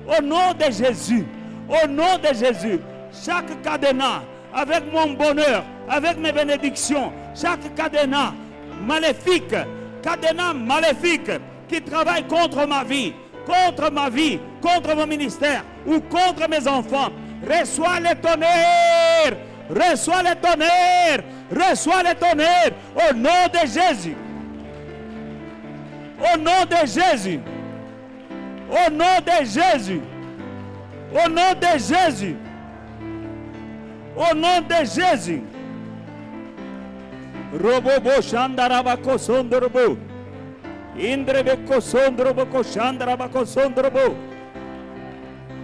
Au nom de Jésus. Au nom de Jésus. Chaque cadenas, avec mon bonheur, avec mes bénédictions, chaque cadenas maléfique, qui travaille contre ma vie, contre mon ministère ou contre mes enfants, reçois le tonnerre, reçois le tonnerre, reçois le tonnerre au nom de Jésus. Au nom de Jésus. Au nom de Jésus. Au nom de Jésus. Au nom de Jésus. Robobo Shandarabako Sondrobo. Indrebeko Sondroboko Shandarabako Sondrobo.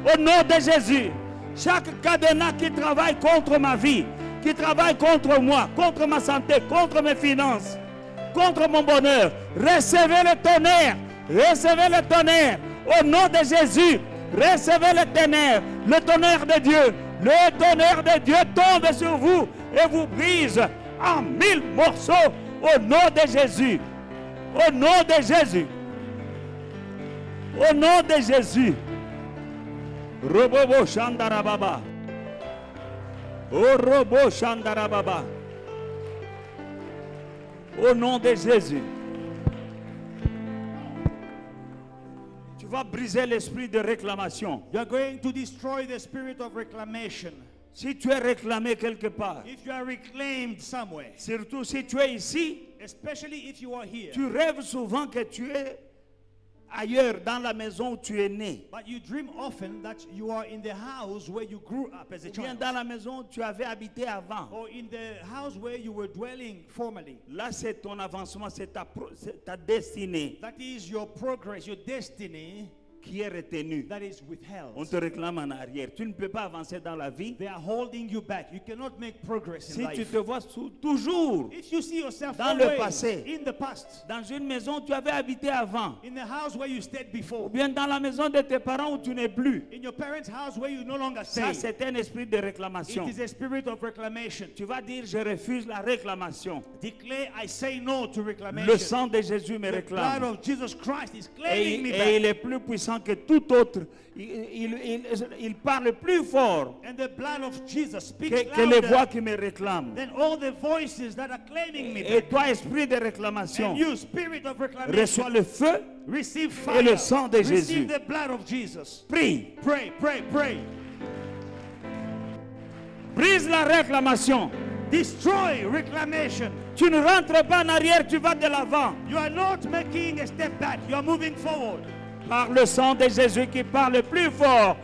Au nom de Jésus, chaque cadenas qui travaille contre ma vie, qui travaille contre moi, contre ma santé, contre mes finances, contre mon bonheur, recevez le tonnerre, au nom de Jésus, recevez le tonnerre de Dieu. Le tonnerre de Dieu tombe sur vous et vous brise en 1000 morceaux au nom de Jésus. Au nom de Jésus. Au nom de Jésus. Robobo Shandarababa. Oh Robo Shandarababa. Au nom de Jésus. Tu vas briser l'esprit de réclamation. You are going to destroy the spirit of reclamation. Si tu es réclamé quelque part, If you are reclaimed somewhere, surtout si tu es ici, especially if you are here, tu rêves souvent que tu es ailleurs dans la maison où tu es né. but you dream often that you are in the house where you grew up as a Ou bien child, dans la maison où tu avais habité avant. or in the house where you were dwelling formerly. Là, c'est ton avancement, c'est ta destinée That is your progress, your destiny qui est retenue. that is withheld. On te réclame en arrière. Tu ne peux pas avancer dans la vie They are holding you back. You cannot make progress in si tu life. te vois toujours If you see yourself dans le always passé. in the past, dans une maison où tu avais habité avant, in the house where you stayed ou before, bien dans la maison de tes parents où tu n'es plus. in your parents' house where you no longer Ça, stay, c'est un esprit de it réclamation. is a spirit of reclamation. Tu vas dire, je refuse la réclamation. Declare, I say no to Le reclamation. sang de Jésus me The blood réclame. of Jesus Christ is Et, claiming me et il back. est plus puissant que tout autre. Il parle plus fort And the blood of Jesus speaks que les voix louder qui me réclament. than all the voices that are claiming me Et back. toi, esprit de réclamation, And you, spirit of reçois reclamation, le feu, receive et le fire. sang de Jésus. Receive the blood of Jesus. prie, Pray, pray, pray. brise la réclamation. Destroy reclamation. Tu ne rentres pas en arrière, tu vas de l'avant. You are not making a step back. You are moving forward. Par le sang de Jésus qui parle plus fort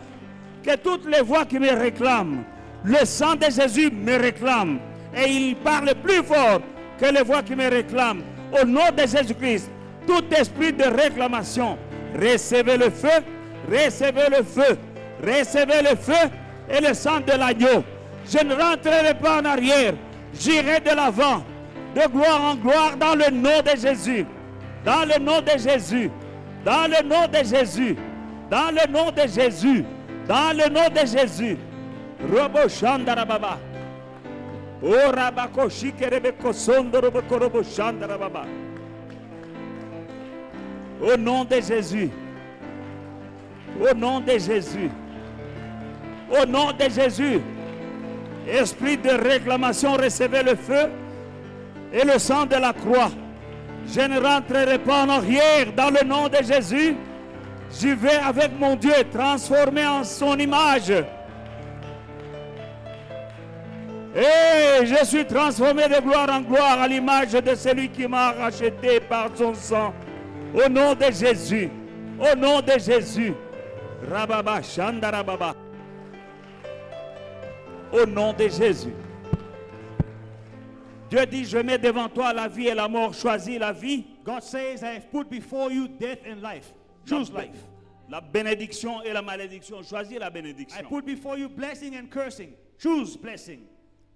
que toutes les voix qui me réclament. Le sang de Jésus me réclame. Et il parle plus fort que les voix qui me réclament. Au nom de Jésus-Christ, tout esprit de réclamation, recevez le feu, recevez le feu, recevez le feu et le sang de l'agneau. Je ne rentrerai pas en arrière, j'irai de l'avant, de gloire en gloire dans le nom de Jésus. Dans le nom de Jésus. Dans le nom de Jésus. Dans le nom de Jésus. Dans le nom de Jésus. Robo Shandarababa. O Rabako Shikerebeko Sondoroboko Robo Shandarababa. Au nom de Jésus. Au nom de Jésus. Au nom de Jésus. Esprit de réclamation, recevez le feu et le sang de la croix. Je ne rentrerai pas en arrière dans le nom de Jésus. Je vais avec mon Dieu transformé en son image. Et je suis transformé de gloire en gloire à l'image de celui qui m'a racheté par son sang. Au nom de Jésus. Au nom de Jésus. Rababa, Shandarababa. Au nom de Jésus. Dieu dit, je mets devant toi la vie et la mort. Choisis la vie. God says, I have put before you death and life. Choose life. La bénédiction et la malédiction. Choisis la bénédiction. I put before you blessing and cursing. Choose blessing.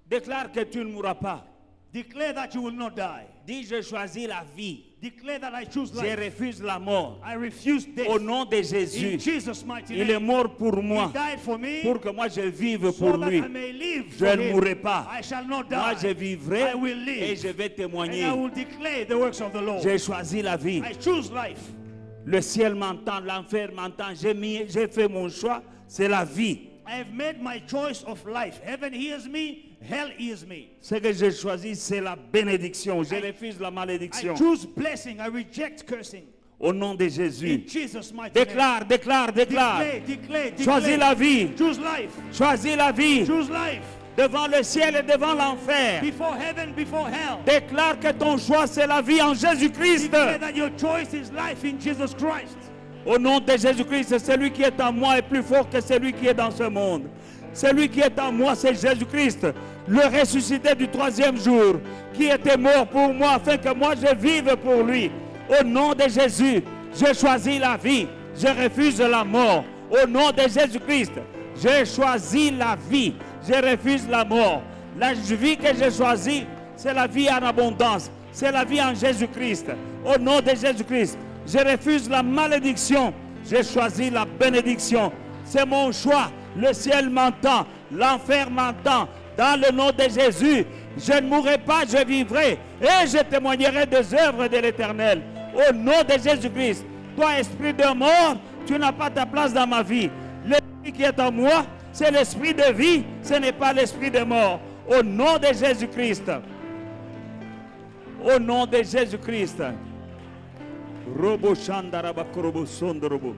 Déclare que tu ne mourras pas. Declare that you will not die. Dis, je choisis la vie. Declare that I choose Je life. refuse la mort. I refuse death. Au nom de Jésus. In Jesus' mighty Il est name. mort pour moi. He died for me. Pour que moi je vive So pour that lui. I may live Je for ne him. mourrai pas. I shall not die. Moi je vivrai I will live. et je vais And témoigner. I will declare the works of the Lord. J'ai choisi la vie. I choose life. Le ciel m'entend, l'enfer m'entend. J'ai fait mon choix, c'est la vie. I have made my choice of life. Heaven hears me, hell hears me. Ce que j'ai choisi, c'est la bénédiction. Je refuse la I malédiction. choose blessing. I reject cursing. Au nom de In Jésus. Jesus' mighty Déclare, déclare, déclare. name. Declare. Choisis la vie. Choose life. Choisis la vie. Choose life. Devant le ciel et devant l'enfer. Before heaven, before hell. Déclare que ton choix, c'est la vie en Jésus-Christ. Declare that your choice is life in Jesus Christ. Au nom de Jésus-Christ, celui qui est en moi est plus fort que celui qui est dans ce monde. Celui qui est en moi, c'est Jésus-Christ, le ressuscité du troisième jour, qui était mort pour moi, afin que moi je vive pour lui. Au nom de Jésus, j'ai choisi la vie, je refuse la mort. Au nom de Jésus-Christ, j'ai choisi la vie, je refuse la mort. La vie que j'ai choisie, c'est la vie en abondance, c'est la vie en Jésus-Christ. Au nom de Jésus-Christ, je refuse la malédiction, j'ai choisi la bénédiction. C'est mon choix. Le ciel m'entend, l'enfer m'entend. Dans le nom de Jésus, je ne mourrai pas, je vivrai et je témoignerai des œuvres de l'Éternel. Au nom de Jésus-Christ, toi, esprit de mort, tu n'as pas ta place dans ma vie. L'esprit qui est en moi, c'est l'esprit de vie, ce n'est pas l'esprit de mort. Au nom de Jésus-Christ. Au nom de Jésus-Christ. Robo Shandaraba Korobo Sondorobo.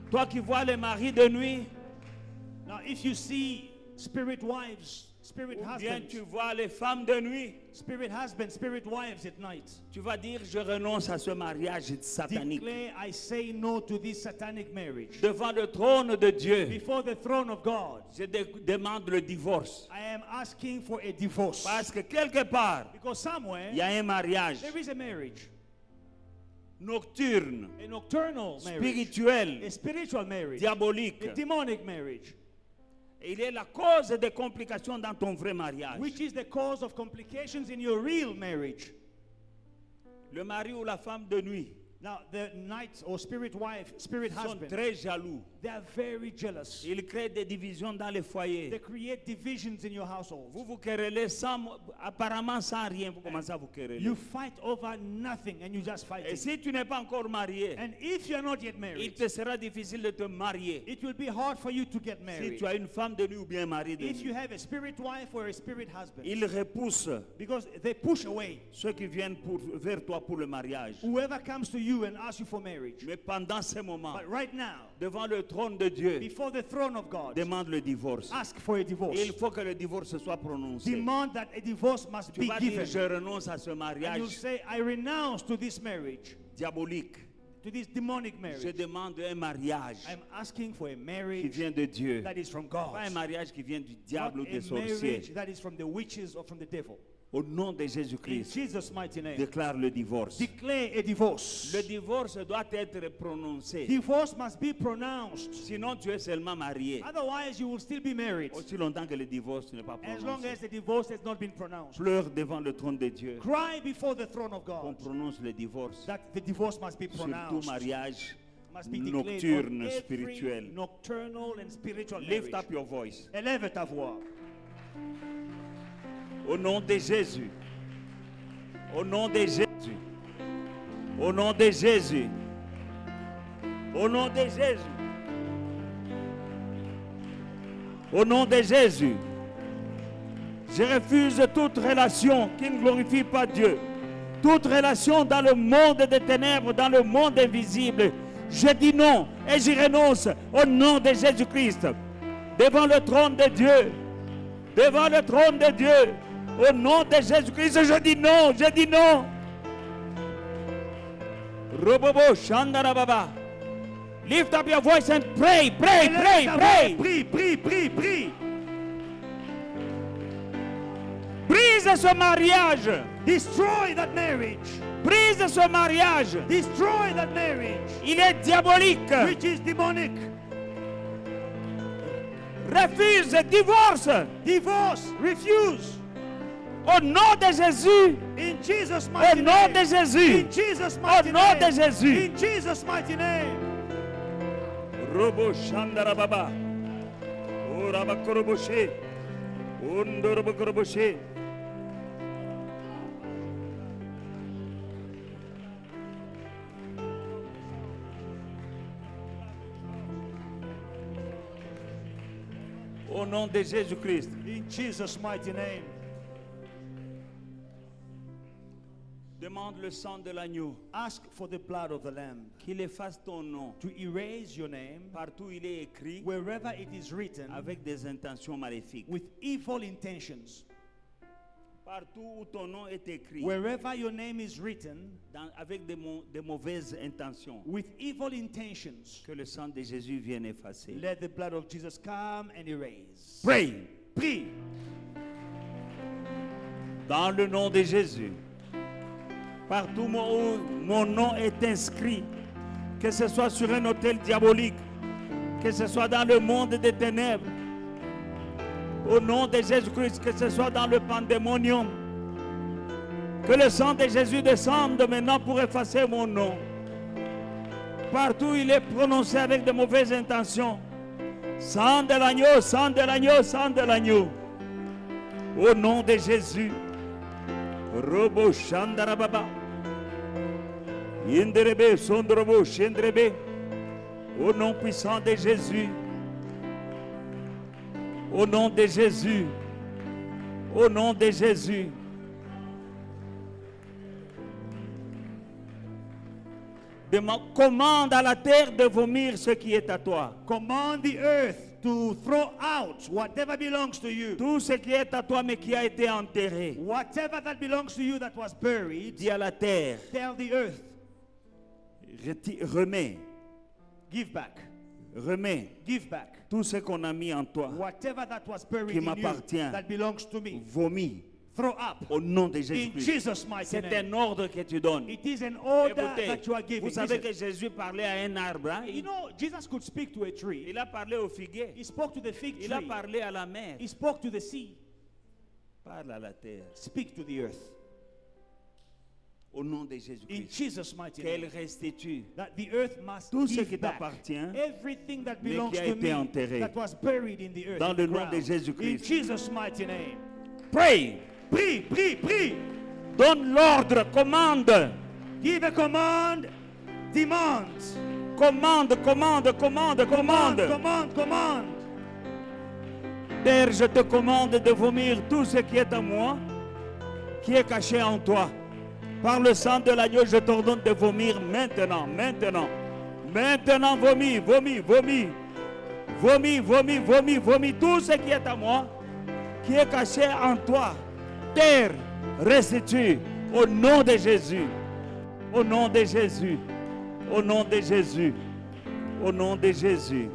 Toi qui vois les maris de nuit, Now, if you see spirit wives, spirit ou bien husbands, tu vois les femmes de nuit, spirit husbands, spirit wives at night, tu vas dire, je renonce à ce mariage satanique. declare, I say no to this satanic marriage. Devant le trône de Dieu, Before the throne of God, je demande le divorce. I am asking for a divorce. Parce que quelque part, Because somewhere, il y a un mariage there is a marriage, nocturne, a nocturnal marriage, spirituel, a spiritual marriage, diabolique. a demonic marriage, Et il est la cause des complications dans ton vrai mariage. which is the cause of complications in your real marriage. Le mari ou la femme de nuit Now, the night or spirit wife, spirit sont husband, très jaloux. they are very jealous. Ils créent des divisions dans les They foyers. create divisions in your household. Vous vous querellez apparemment sans rien, vous commencez à vous quereller. You fight over nothing and you just fight Et it. si tu n'es pas encore marié, And if you're not yet il married, te sera difficile de te marier. it will be hard for you to get Si married. tu as une femme de nuit ou bien un mari de If you nuit, have a spirit wife or a spirit husband, il repousse because they push away ceux qui viennent vers toi pour le mariage. whoever comes to you and asks you for marriage. Mais pendant ces moments, But right now, devant le trône de Dieu, before the throne of God, demande le divorce. ask for a divorce. Il faut que le divorce soit prononcé. Demand that a divorce must Tu be vas dire, given. je renonce à ce And you'll mariage say, I renounce to this marriage, diabolique. to this demonic Je marriage. demande un mariage I'm asking for a qui marriage vient de Dieu. that is from God. Pas un mariage qui vient du Not diable ou des a marriage sorciers. that is from the witches or from the devil. Au nom de In Jésus-Christ, Jesus' mighty name, déclare le divorce. declare a divorce. Le divorce doit être prononcé. Divorce must be pronounced. Sinon, tu es seulement marié. Otherwise, you will still be married. Aussi longtemps que le divorce n'est pas As long prononcé. as the divorce has not been pronounced. Pleure devant le trône de Dieu. Cry before the throne of On God prononce le divorce that the divorce must be sur tout pronounced. mariage Must be declared on nocturne, every spirituel. nocturnal and spiritual Lift marriage. up your voice. Élève ta voix. Au nom de Jésus. Au nom de Jésus. Au nom de Jésus. Au nom de Jésus. Au nom de Jésus, je refuse toute relation qui ne glorifie pas Dieu. Toute relation dans le monde des ténèbres, dans le monde invisible. Je dis non et j'y renonce au nom de Jésus-Christ. Devant le trône de Dieu. Devant le trône de Dieu. Au nom de Jésus-Christ, je dis non, je dis non. Robobo Shandarababa. Lift up your voice and pray, pray, pray, pray. Prie, prie, prie, prie. Brise ce mariage. Destroy that marriage. Brise ce mariage. Destroy that marriage. Il est diabolique. Which is demonic. Refuse, divorce. Divorce. Refuse. Au nom de Jésus. In Jesus' Au mighty nom name. de Jésus. In Jesus' Au mighty nom name. de Jésus. In Jesus' mighty name. Robo Shandarababa. Orabakoroboshe. Undorobakoroboshe. Au nom de Jésus-Christ. In Jesus' mighty name. Demande le sang de l'agneau. Ask for the blood of the Lamb Qu'il efface ton nom. to erase your name Partout il est écrit wherever it is written avec des intentions maléfiques. with evil intentions. Partout où ton nom est écrit Wherever your name is written avec des mauvaises intentions. with evil intentions, Que le sang de Jésus vienne effacer. let the blood of Jesus come and erase. Pray. Prie. Dans le nom de Jésus. Partout où mon nom est inscrit, que ce soit sur un autel diabolique, que ce soit dans le monde des ténèbres, au nom de Jésus-Christ, que ce soit dans le pandémonium, que le sang de Jésus descende maintenant pour effacer mon nom. Partout il est prononcé avec de mauvaises intentions. Sang de l'agneau, sang de l'agneau, sang de l'agneau. Au nom de Jésus. Robo Shandarababa. Yenderebe Sondrobo Shendrebe. Au nom puissant de Jésus. Au nom de Jésus. Au nom de Jésus. Commande à la terre de vomir ce qui est à toi. Command the earth to throw out whatever belongs to you. Tout ce qui est à toi mais qui a été enterré. Whatever that belongs to you that was buried, Dis à la terre. tell the earth, Remets. give back. Remets Give back. tout ce qu'on a mis en toi. Whatever that was buried Qui in you m'appartient. that belongs to me, Vomis. throw up. Au nom de In Jésus-Christ. Jesus' mighty C'est name. un ordre que tu donnes. It is an order Écoutez, that you are giving. vous savez Listen. que Jésus parlait à un arbre. Hein? You know, Jesus could speak to a tree. Il a parlé au figuier. He spoke to the fig Il a tree. parlé à la mer. He spoke to the sea. Parle à la terre. Speak to the earth. Au nom de In Jésus-Christ. Jesus' mighty Qu'elle name. restitue That the earth must tout ce give qui back t'appartient, everything that mais belongs qui a to été me enterré. that was buried in the earth. Dans in le the nom de ground. Jésus-Christ. In Jesus' mighty name. Pray. Prie, prie, prie. Donne l'ordre. Commande. Give a command. Demand. Commande, commande, commande, commande. Command, command. Père, je te commande de vomir tout ce qui est à moi, qui est caché en toi. Par le sang de l'agneau, je t'ordonne de vomir maintenant, maintenant. Maintenant, vomis, vomis, vomis. Vomis, vomis, vomis, vomis tout ce qui est à moi, qui est caché en toi. Terre, restitue au nom de Jésus. Au nom de Jésus. Au nom de Jésus. Au nom de Jésus.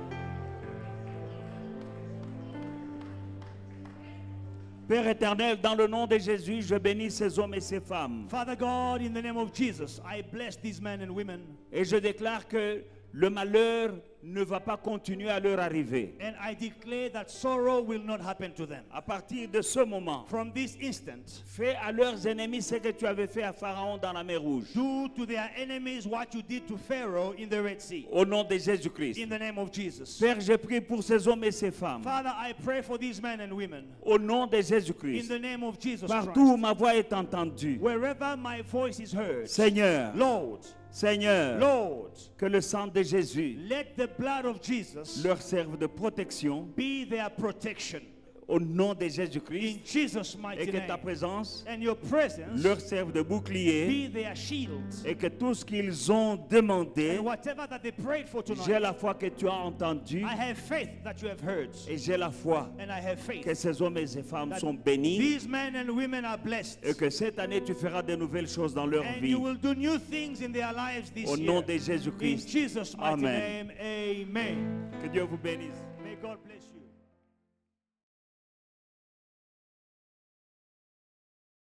Père éternel, dans le nom de Jésus, je bénis ces hommes et ces femmes. Father God, in the name of Jesus, I bless these men and women. Et je déclare que le malheur ne va pas continuer à leur arriver. And I declare that sorrow will not happen to them. À partir de ce moment, From this instant, fais à leurs ennemis ce que tu avais fait à Pharaon dans la mer Rouge. do to their enemies what you did to Pharaoh in the Red Sea. Au nom de Jésus-Christ. In the name of Jesus. Père, je prie pour ces hommes et ces femmes. Father, I pray for these men and women. Au nom de In Jésus-Christ. the name of Jesus Partout où Christ. ma voix est entendue. Wherever my voice is heard, Seigneur, Lord, Seigneur, Lord, que le sang de Jésus let the blood of Jesus leur serve de protection be their protection. au nom de In Jésus-Christ Jesus' et mighty que ta name. présence And your presence leur serve de bouclier be their shield. et que tout ce qu'ils ont demandé, And whatever that they prayed for j'ai tonight, la foi que tu as entendu I have faith that you have heard. et j'ai la foi And I have que faith ces hommes et ces femmes that sont bénis these men and women are blessed. et que cette année tu feras de nouvelles choses dans leur And vie. you will do new things in their lives this Au year. nom de In Jésus-Christ. Jesus' mighty Amen. name, amen. Que Dieu vous bénisse. May God bless you.